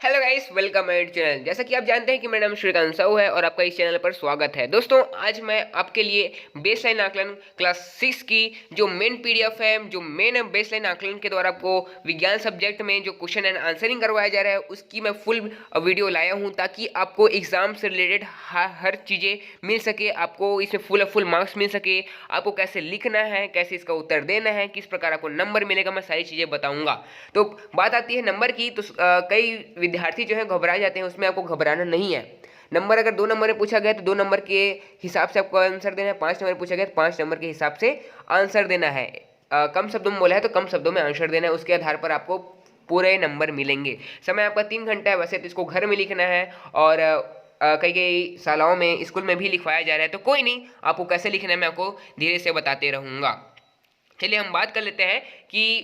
Hello guys, welcome my channel. जैसा कि आप जानते हैं कि मेरा नाम श्रीकांत साहू है और आपका इस चैनल पर स्वागत है। दोस्तों, आज मैं आपके लिए बेसलाइन आकलन क्लास 6 की जो मेन पीडीएफ है, जो मेन बेसलाइन आकलन के द्वारा आपको विज्ञान सब्जेक्ट में जो क्वेश्चन एंड आंसरिंग करवाया जा रहा है, उसकी मैं फुल वीडियो लाया हूं ताकि आपको एग्जाम से रिलेटेड हर चीज़ें मिल सके, आपको इसमें फुल मार्क्स मिल सके, आपको कैसे लिखना है, कैसे इसका उत्तर देना है, किस प्रकार आपको नंबर मिलेगा, मैं सारी चीज़ें बताऊंगा। तो बात आती है नंबर की, तो कई विद्यार्थी जो है घबरा जाते हैं, उसमें आपको घबराना नहीं है। नंबर अगर 2 नंबर में पूछा गया तो 2 नंबर के हिसाब से आपको आंसर देना है, 5 नंबर पूछा गया तो 5 नंबर के हिसाब से आंसर देना है। कम शब्दों में बोला है तो कम शब्दों में आंसर देना है, उसके आधार पर आपको पूरे नंबर मिलेंगे। समय आपका 3 घंटा है, वैसे तो इसको घर में लिखना है और कई कई शालाओं में, स्कूल में भी लिखवाया जा रहा है, तो कोई नहीं, आपको कैसे लिखना है मैं आपको धीरे से बताते रहूँगा। चलिए हम बात कर लेते हैं कि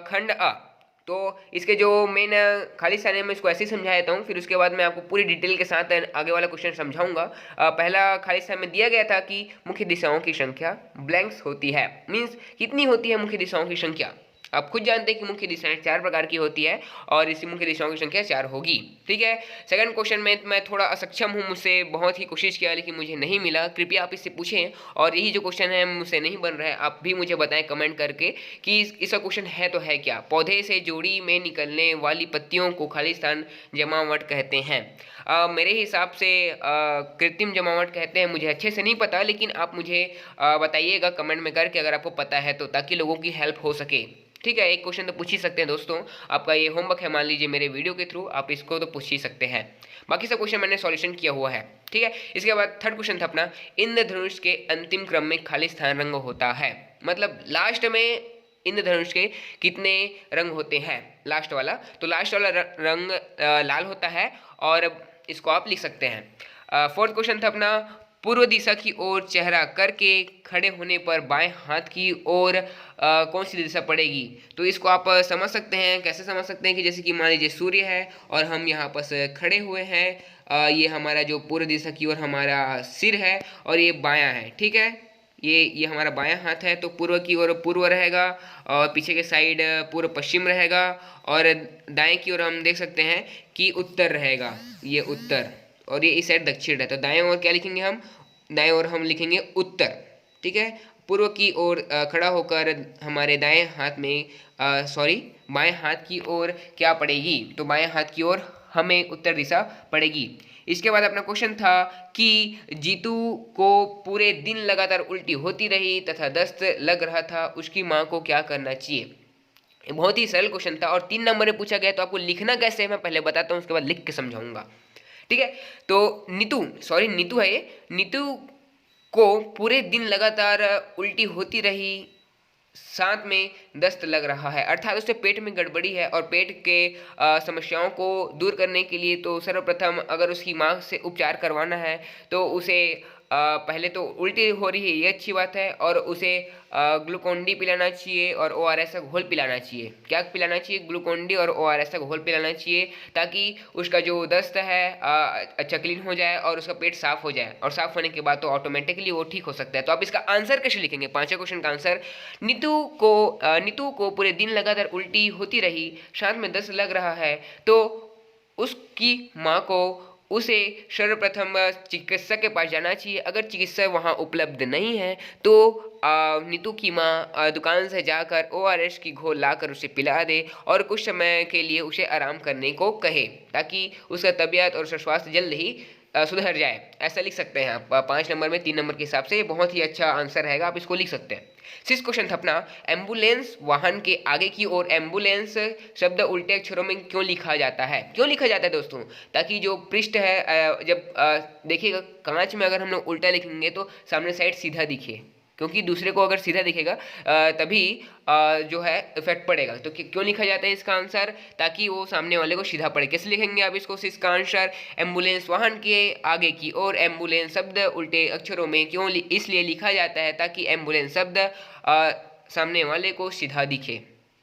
खंड अ, तो इसके जो मेन खाली स्थान है मैं इसको ऐसे ही समझा देता हूँ, फिर उसके बाद मैं आपको पूरी डिटेल के साथ आगे वाला क्वेश्चन समझाऊंगा। पहला खाली स्थान में दिया गया था कि मुख्य दिशाओं की संख्या ब्लैंक्स होती है, मीन्स कितनी होती है मुख्य दिशाओं की संख्या। आप खुद जानते हैं कि मुख्य दिशाएं 4 प्रकार की होती है और इसी मुख्य दिशाओं की संख्या 4 होगी। ठीक है। सेकंड क्वेश्चन में मैं थोड़ा असक्षम हूँ, मुझसे बहुत ही कोशिश किया लेकिन मुझे नहीं मिला, कृपया आप इससे पूछें। और यही जो क्वेश्चन है मुझसे नहीं बन रहा है, आप भी मुझे बताएं कमेंट करके कि इसका क्वेश्चन है तो है क्या। पौधे से जोड़ी में निकलने वाली पत्तियों को खाली स्थान जमावट कहते हैं। मेरे हिसाब से कृत्रिम जमावट कहते हैं, मुझे अच्छे से नहीं पता, लेकिन आप मुझे बताइएगा कमेंट में करके अगर आपको पता है तो, ताकि लोगों की हेल्प हो सके। ठीक है, एक क्वेश्चन तो पूछ ही सकते हैं दोस्तों, आपका ये होमवर्क है, मान लीजिए मेरे वीडियो के थ्रू आप इसको तो पूछ ही सकते हैं। बाकी सब क्वेश्चन मैंने सॉल्यूशन किया हुआ है। ठीक है। इसके बाद थर्ड क्वेश्चन था अपना, इंद्रधनुष के अंतिम क्रम में खाली स्थान रंग होता है, मतलब लास्ट में इंद्रधनुष के कितने रंग होते हैं, लास्ट वाला। तो लास्ट वाला रंग लाल होता है और इसको आप लिख सकते हैं। फोर्थ क्वेश्चन था अपना, पूर्व दिशा की ओर चेहरा करके खड़े होने पर बाएं हाथ की ओर कौन सी दिशा पड़ेगी। तो इसको आप समझ सकते हैं, कैसे समझ सकते हैं कि जैसे कि मान लीजिए सूर्य है और हम यहाँ पर खड़े हुए हैं, ये हमारा जो पूर्व दिशा की ओर हमारा सिर है और ये बायां है। ठीक है, ये हमारा बायां हाथ है, तो पूर्व की ओर पूर्व रहेगा और पीछे के साइड पूर्व पश्चिम रहेगा, और दाएं की ओर हम देख सकते हैं कि उत्तर रहेगा, ये उत्तर, और ये इस साइड दक्षिण है। तो दाएं ओर क्या लिखेंगे हम, दाएं ओर हम लिखेंगे उत्तर। ठीक है। पूर्व की ओर खड़ा होकर हमारे दाएं हाथ में बाएं हाथ की ओर क्या पड़ेगी, तो बाएं हाथ की ओर हमें उत्तर दिशा पड़ेगी। इसके बाद अपना क्वेश्चन था कि जीतू को पूरे दिन लगातार उल्टी होती रही तथा दस्त लग रहा था, उसकी माँ को क्या करना चाहिए। बहुत ही सरल क्वेश्चन था और 3 नंबर में पूछा गया, तो आपको लिखना कैसे है मैं पहले बताता हूँ, उसके बाद लिख के समझाऊंगा। ठीक है। तो नीतू है ये, नीतू को पूरे दिन लगातार उल्टी होती रही, साथ में दस्त लग रहा है, अर्थात उसके पेट में गड़बड़ी है और पेट के समस्याओं को दूर करने के लिए तो सर्वप्रथम अगर उसकी माँ से उपचार करवाना है तो उसे पहले तो उल्टी हो रही है ये अच्छी बात है, और उसे ग्लूकोन डी पिलाना चाहिए और ओआरएस का घोल पिलाना चाहिए। क्या पिलाना चाहिए, ग्लूकोन डी और ओआरएस का घोल पिलाना चाहिए, ताकि उसका जो दस्त है अच्छा क्लीन हो जाए और उसका पेट साफ हो जाए, और साफ होने के बाद तो ऑटोमेटिकली वो ठीक हो सकता है। तो आप इसका आंसर कैसे लिखेंगे, 5वें क्वेश्चन का आंसर, नीतू को पूरे दिन लगातार उल्टी होती रही, साथ में दस्त लग रहा है, तो उसकी माँ को उसे सर्वप्रथम चिकित्सक के पास जाना चाहिए। अगर चिकित्सक वहाँ उपलब्ध नहीं है तो नीतू की माँ दुकान से जाकर ओआरएस की घोल लाकर उसे पिला दे और कुछ समय के लिए उसे आराम करने को कहे, ताकि उसका तबीयत और स्वास्थ्य जल्द ही सुधर जाए। ऐसा लिख सकते हैं आप 5 नंबर में 3 नंबर के हिसाब से, बहुत ही अच्छा आंसर रहेगा, आप इसको लिख सकते हैं। 6 क्वेश्चन था अपना, एम्बुलेंस वाहन के आगे की ओर एम्बुलेंस शब्द उल्टे अक्षरों में क्यों लिखा जाता है। क्यों लिखा जाता है दोस्तों, ताकि जो पृष्ठ है जब देखिएगा कांच में अगर हम लोग उल्टा लिखेंगे तो सामने साइड सीधा दिखे, क्योंकि दूसरे को अगर सीधा दिखेगा तभी जो है इफेक्ट पड़ेगा। तो क्यों लिखा जाता है इसका आंसर, ताकि वो सामने वाले को सीधा पड़े। कैसे लिखेंगे आप इसको, इसका आंसर, एम्बुलेंस वाहन के आगे की ओर एम्बुलेंस शब्द उल्टे अक्षरों में क्यों इसलिए लिखा जाता है ताकि एम्बुलेंस शब्द सामने वाले को सीधा दिखे।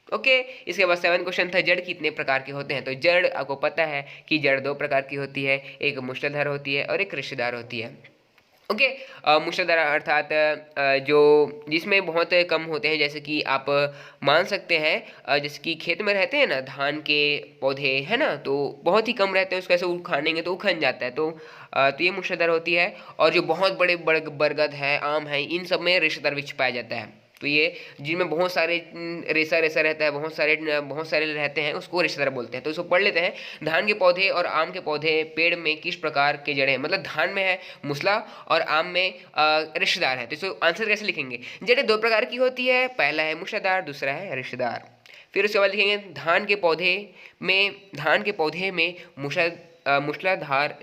ओके। इसके बाद 7 क्वेश्चन था, जड़ कितने प्रकार के होते हैं। तो जड़ आपको पता है कि जड़ 2 प्रकार की होती है, एक मूसलाधार होती है और एक रेशेदार होती है। ओके। मूसलाधार अर्थात जो जिसमें बहुत कम होते हैं, जैसे कि आप मान सकते हैं जैसे कि खेत में रहते हैं ना धान के पौधे, है ना, तो बहुत ही कम रहते हैं, उसको ऐसे उखाड़ेंगे तो उखड़ जाता है, तो ये मूसलाधार होती है। और जो बहुत बड़े बरगद है, आम है, इन सब में रेशेदार वृक्ष पाया जाता है। तो ये जिनमें बहुत सारे रेसा रेसा रहता है, बहुत सारे रहते हैं, उसको रेशेदार बोलते हैं। तो इसको पढ़ लेते हैं। धान के पौधे और आम के पौधे पेड़ में किस प्रकार के जड़ें, मतलब धान में है मूसला और आम में रेशेदार है। तो इसको आंसर कैसे लिखेंगे? जड़ें दो प्रकार की होती है, पहला है मूसलाधार, दूसरा है रेशेदार। फिर उसके बाद लिखेंगे धान के पौधे में मूसलाधार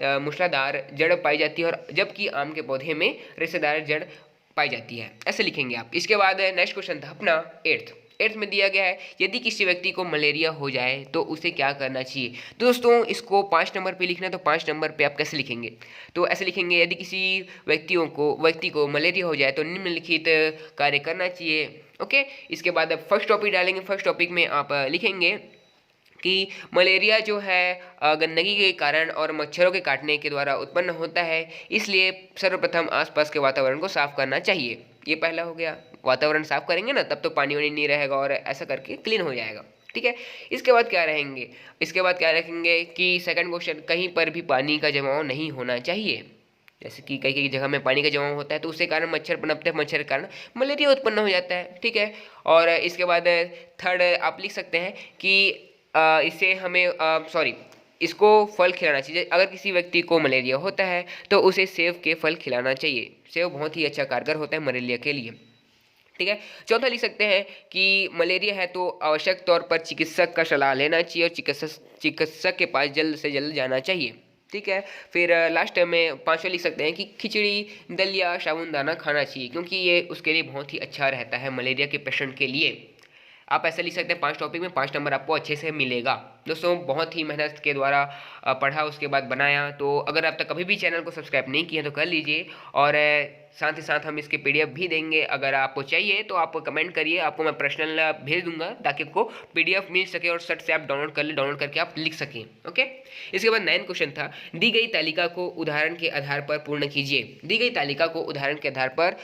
जड़ पाई जाती है, और जबकि आम के पौधे में रेशेदार जड़ पाई जाती है। ऐसे लिखेंगे आप। इसके बाद नेक्स्ट क्वेश्चन था अपना एट्थ में दिया गया है, यदि किसी व्यक्ति को मलेरिया हो जाए तो उसे क्या करना चाहिए। तो दोस्तों इसको 5 नंबर पे लिखना है, तो 5 नंबर पे आप कैसे लिखेंगे? तो ऐसे लिखेंगे, यदि किसी व्यक्ति को मलेरिया हो जाए तो निम्नलिखित कार्य करना चाहिए। ओके। इसके बाद अब फर्स्ट टॉपिक डालेंगे। फर्स्ट टॉपिक में आप लिखेंगे कि मलेरिया जो है गंदगी के कारण और मच्छरों के काटने के द्वारा उत्पन्न होता है, इसलिए सर्वप्रथम आसपास के वातावरण को साफ करना चाहिए। ये पहला हो गया। वातावरण साफ करेंगे ना, तब तो पानी वानी नहीं रहेगा और ऐसा करके क्लीन हो जाएगा। ठीक है। इसके बाद क्या रखेंगे कि सेकंड क्वेश्चन, कहीं पर भी पानी का जमाव नहीं होना चाहिए। जैसे कि कई कई जगह में पानी का जमाव होता है, तो उसके कारण मच्छर पनपते हैं, मच्छर के कारण मलेरिया उत्पन्न हो जाता है। ठीक है। और इसके बाद थर्ड आप लिख सकते हैं कि इससे हमें इसको फल खिलाना चाहिए। अगर किसी व्यक्ति को मलेरिया होता है तो उसे सेब के फल खिलाना चाहिए। सेब बहुत ही अच्छा कारगर होता है मलेरिया के लिए। ठीक है। चौथा लिख सकते हैं कि मलेरिया है तो आवश्यक तौर पर चिकित्सक का सलाह लेना चाहिए और चिकित्सक के पास जल्द से जल्द जाना चाहिए। ठीक है। फिर लास्ट में पांचवा लिख सकते हैं कि खिचड़ी, दलिया, साबूदाना खाना चाहिए, क्योंकि ये उसके लिए बहुत ही अच्छा रहता है मलेरिया के पेशेंट के लिए। आप ऐसे लिख सकते हैं 5 टॉपिक में 5 नंबर आपको अच्छे से मिलेगा। दोस्तों बहुत ही मेहनत के द्वारा पढ़ा, उसके बाद बनाया। तो अगर आप तक कभी भी चैनल को सब्सक्राइब नहीं किया तो कर लीजिए, और साथ ही साथ हम इसके पीडीएफ भी देंगे। अगर आपको चाहिए तो आप कमेंट करिए, आपको मैं पर्सनल भेज दूंगा, ताकि आपको पीडीएफ मिल सके और सट से आप डाउनलोड करके आप लिख सकें। ओके। इसके बाद 9 क्वेश्चन था, दी गई तालिका को उदाहरण के आधार पर पूर्ण कीजिए। दी गई तालिका को उदाहरण के आधार पर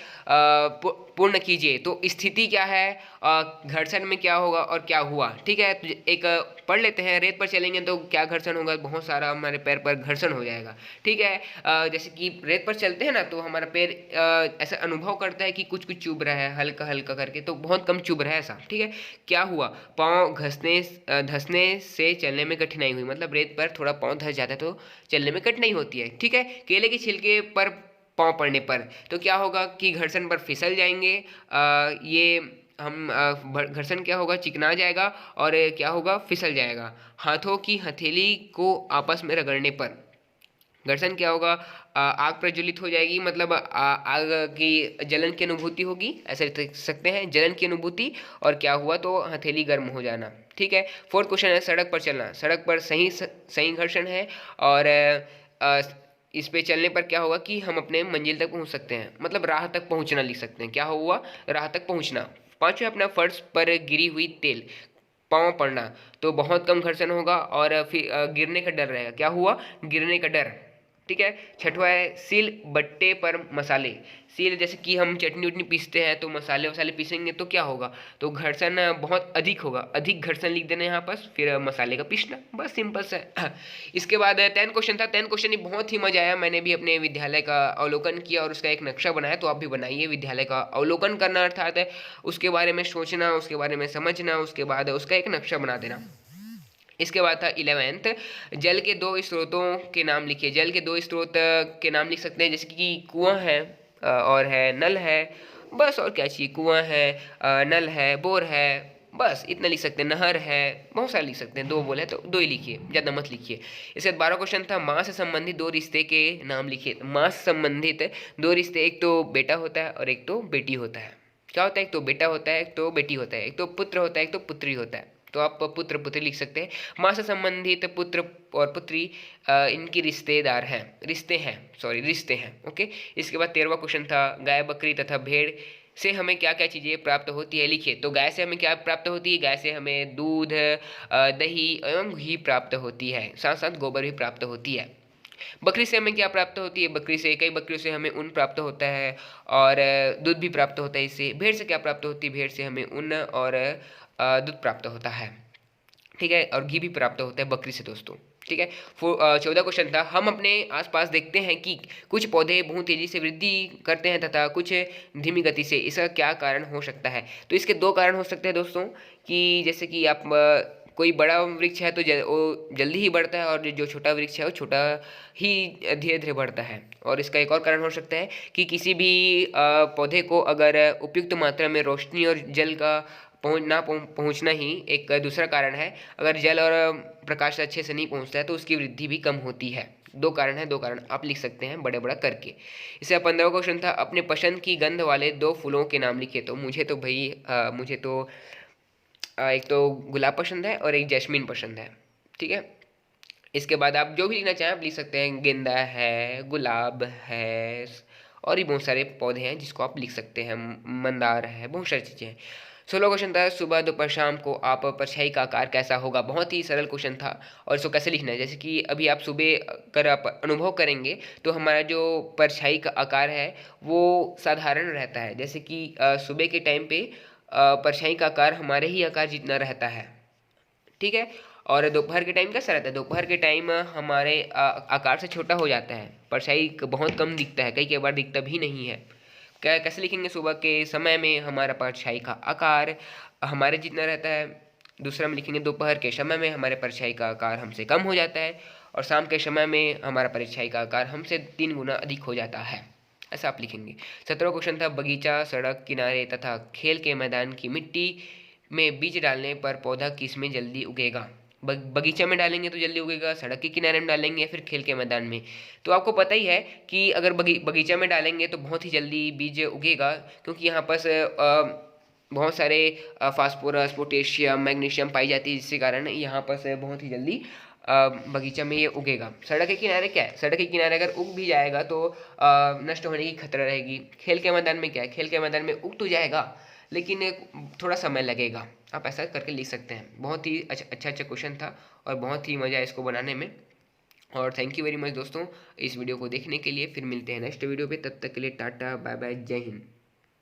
पूर्ण कीजिए। तो स्थिति क्या है, घर्षण में क्या होगा और क्या हुआ। ठीक है। तो एक पढ़ लेते हैं। रेत पर चलेंगे तो क्या घर्षण होगा, बहुत सारा हमारे पैर पर घर्षण हो जाएगा। ठीक है। जैसे कि रेत पर चलते हैं ना, तो हमारा पैर ऐसा अनुभव करता है कि कुछ कुछ चुभ रहा है, हल्का हल्का करके, तो बहुत कम चुभ रहा है ऐसा। ठीक है। क्या हुआ, पाँव धंसने से चलने में कठिनाई हुई, मतलब रेत पर थोड़ा पाँव धंस जाता है तो चलने में कठिनाई होती है। ठीक है। केले के छिलके पर पाँव पड़ने पर तो क्या होगा कि घर्षण पर फिसल जाएंगे। ये हम घर्षण क्या होगा, चिकना जाएगा, और क्या होगा, फिसल जाएगा। हाथों की हथेली को आपस में रगड़ने पर घर्षण क्या होगा, आग प्रज्वलित हो जाएगी, मतलब आग की जलन की अनुभूति होगी, ऐसे लिख सकते हैं, जलन की अनुभूति। और क्या हुआ, तो हथेली गर्म हो जाना। ठीक है। फोर्थ क्वेश्चन है, सड़क पर चलना। सड़क पर सही घर्षण है, और इस पे चलने पर क्या होगा कि हम अपने मंजिल तक पहुंच सकते हैं, मतलब राह तक पहुंचना लिख सकते हैं। क्या हुआ, राह तक पहुंचना। पांचवें अपना फर्श पर गिरी हुई तेल, पाँव पड़ना, तो बहुत कम घर्षण होगा और फिर गिरने का डर रहेगा। क्या हुआ, गिरने का डर। ठीक है। छठवा है, सील बट्टे पर मसाले। सील जैसे कि हम चटनी उटनी पीसते हैं, तो मसाले वसाले पीसेंगे तो क्या होगा, तो घर्षण बहुत अधिक होगा, अधिक घर्षण लिख देना यहाँ पर, फिर मसाले का पीसना, बस सिंपल सा है। इसके बाद 10 क्वेश्चन था। 10 क्वेश्चन ही बहुत ही मजा आया। मैंने भी अपने विद्यालय का अवलोकन किया और उसका एक नक्शा बनाया, तो आप भी बनाइए। विद्यालय का अवलोकन करना अर्थात है उसके बारे में सोचना, उसके बारे में समझना, उसके बाद उसका एक नक्शा बना देना। इसके बाद था 11th, जल के 2 स्रोतों के नाम लिखिए। जल के 2 स्रोत के नाम लिख सकते हैं, जैसे कि कुआं है और है नल है, बस और क्या चाहिए, कुआं है, नल है, बोर है, बस इतना लिख सकते हैं। नहर है, बहुत सारे लिख सकते हैं, 2 बोले तो 2 ही लिखिए, ज़्यादा मत लिखिए। इसके बाद 12 क्वेश्चन था, माँ से संबंधित 2 रिश्ते के नाम लिखिए। माँ से संबंधित 2 रिश्ते, एक तो बेटा होता है और एक तो बेटी होता है। क्या होता है, एक तो बेटा होता है, एक तो बेटी होता है, एक तो पुत्र होता है, एक तो पुत्री होता है। तो आप पुत्र पुत्री लिख सकते हैं। माँ से संबंधित पुत्र और पुत्री इनकी रिश्ते हैं। ओके। इसके बाद 13वां क्वेश्चन था, गाय, बकरी तथा भेड़ से हमें क्या क्या चीज़ें प्राप्त होती है, लिखिए। तो गाय से हमें क्या प्राप्त होती है, गाय से हमें दूध, दही एवं घी प्राप्त होती है, साथ साथ गोबर भी प्राप्त होती है। बकरी से हमें क्या प्राप्त होती है? बकरी से, कई बकरियों से हमें ऊन प्राप्त होता है और दूध भी प्राप्त होता है इससे। भेड़ से क्या प्राप्त होती है? भेड़ से हमें ऊन और दूध प्राप्त होता है, ठीक है, और घी भी प्राप्त होता है बकरी से दोस्तों, ठीक है। 14 क्वेश्चन था, हम अपने आसपास देखते हैं कि कुछ पौधे बहुत तेजी से वृद्धि करते हैं तथा कुछ धीमी गति से, इसका क्या कारण हो सकता है? तो इसके दो कारण हो सकते हैं दोस्तों, कि जैसे कि आप कोई बड़ा वृक्ष है तो वो जल्दी ही बढ़ता है, और जो छोटा वृक्ष है वो छोटा ही धीरे धीरे बढ़ता है। और इसका एक और कारण हो सकता है कि किसी भी पौधे को अगर उपयुक्त मात्रा में रोशनी और जल का पहुंचना ही एक दूसरा कारण है। अगर जल और प्रकाश अच्छे से नहीं पहुंचता है तो उसकी वृद्धि भी कम होती है। दो कारण है, दो कारण आप लिख सकते हैं बड़े बड़ा करके। इससे 15वां क्वेश्चन था, अपने पसंद की गंध वाले दो फूलों के नाम लिखे। तो मुझे तो भाई मुझे तो एक तो गुलाब पसंद है और एक जैस्मीन पसंद है, ठीक है। इसके बाद आप जो भी लिखना चाहें आप लिख सकते हैं, गेंदा है, गुलाब है, और भी बहुत सारे पौधे हैं जिसको आप लिख सकते हैं, मंदार है, बहुत सारी चीज़ें हैं। 16 क्वेश्चन था, सुबह दोपहर शाम को आप परछाई का आकार कैसा होगा? बहुत ही सरल क्वेश्चन था। और इसको कैसे लिखना है, जैसे कि अभी आप सुबह कर आप अनुभव करेंगे तो हमारा जो परछाई का आकार है वो साधारण रहता है। जैसे कि सुबह के टाइम पे परछाई का आकार हमारे ही आकार जितना रहता है, ठीक है। और दोपहर के टाइम कैसा रहता है? दोपहर के टाइम हमारे आकार से छोटा हो जाता है, परछाई बहुत कम दिखता है, कई बार दिखता भी नहीं है। क्या कैसे लिखेंगे? सुबह के समय में हमारा परछाई का आकार हमारे जितना रहता है। दूसरा में लिखेंगे, दोपहर के समय में हमारे परछाई का आकार हमसे कम हो जाता है, और शाम के समय में हमारा परछाई का आकार हमसे 3 गुना अधिक हो जाता है। ऐसा आप लिखेंगे। 17वां क्वेश्चन था, बगीचा, सड़क किनारे तथा खेल के मैदान की मिट्टी में बीज डालने पर पौधा किसमें जल्दी उगेगा? बगीचा में डालेंगे तो जल्दी उगेगा, सड़क के किनारे में डालेंगे या फिर खेल के मैदान में? तो आपको पता ही है कि अगर बगीचा में डालेंगे तो बहुत ही जल्दी बीज उगेगा, क्योंकि यहाँ पर बहुत सारे फास्फोरस, पोटेशियम, मैग्नीशियम पाई जाती है, जिसके कारण यहाँ पर से बहुत ही जल्दी बगीचा में ये उगेगा। सड़क के किनारे क्या है? सड़क के किनारे अगर उग भी जाएगा तो नष्ट होने की खतरा रहेगी। खेल के मैदान में क्या है? खेल के मैदान में उग तो जाएगा लेकिन थोड़ा समय लगेगा। आप ऐसा करके लिख सकते हैं। बहुत ही अच्छा क्वेश्चन था और बहुत ही मज़ा है इसको बनाने में। और थैंक यू वेरी मच दोस्तों इस वीडियो को देखने के लिए। फिर मिलते हैं नेक्स्ट वीडियो पे, तब तक के लिए टाटा बाय बाय, जय हिंद।